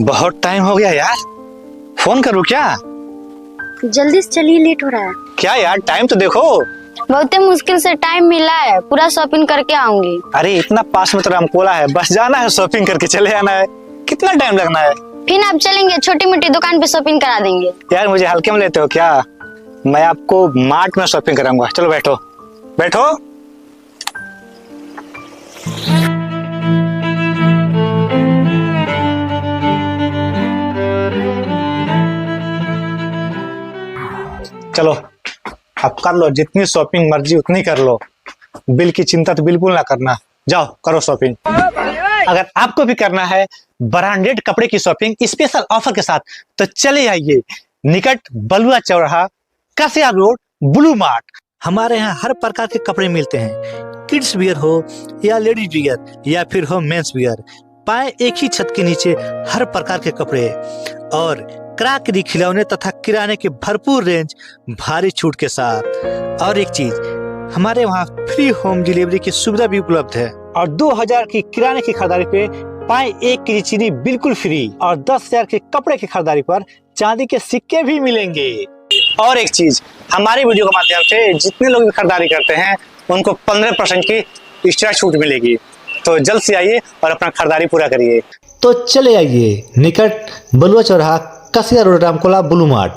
बहुत टाइम हो गया यार, फोन करूँ क्या? जल्दी से चलिए, लेट हो रहा है। क्या यार, टाइम तो देखो। बहुत मुश्किल से टाइम मिला है, पूरा शॉपिंग करके आऊंगी। अरे इतना पास में तो रामकोला है, बस जाना है, शॉपिंग करके चले आना है। कितना टाइम लगना है? फिर आप चलेंगे, छोटी मोटी दुकान पे शॉपिंग करा देंगे। यार मुझे हल्के में लेते हो क्या? मैं आपको मार्ट में शॉपिंग कराऊंगा। चलो बैठो बैठो। चलो अब कर लो, जितनी शॉपिंग मर्जी उतनी कर लो। बिल की चिंता तो बिल्कुल ना करना, जाओ करो शॉपिंग। अगर आपको भी करना है ब्रांडेड कपड़े की शॉपिंग स्पेशल ऑफर के साथ, तो चले आइए निकट बलुआ चौराहा, कसिया रोड, ब्लू मार्ट। हमारे यहाँ हर प्रकार के कपड़े मिलते हैं, किड्स वियर हो या लेडीज वियर या फिर हो मेंस वियर। पाए एक ही छत के नीचे हर प्रकार के कपड़े और क्रॉकरी, खिलौने तथा किराने की भरपूर रेंज भारी छूट के साथ। और एक चीज, हमारे वहाँ फ्री होम डिलीवरी की सुविधा भी उपलब्ध है। और 2000 की किराने की खरीदारी पे पाए 1 केजी चीनी बिल्कुल फ्री, और 10,000 के कपड़े की खरीदारी पर चांदी के सिक्के भी मिलेंगे। और एक चीज, हमारे वीडियो के माध्यम से जितने लोग भी खरीदारी करते हैं उनको 15% की एक्स्ट्रा छूट मिलेगी। तो जल्द से आइए और अपना खरीदारी पूरा करिए। तो चले आइए निकट बलुआ चौराहा, कसिया रोड, रामकोला, ब्लू मार्ट।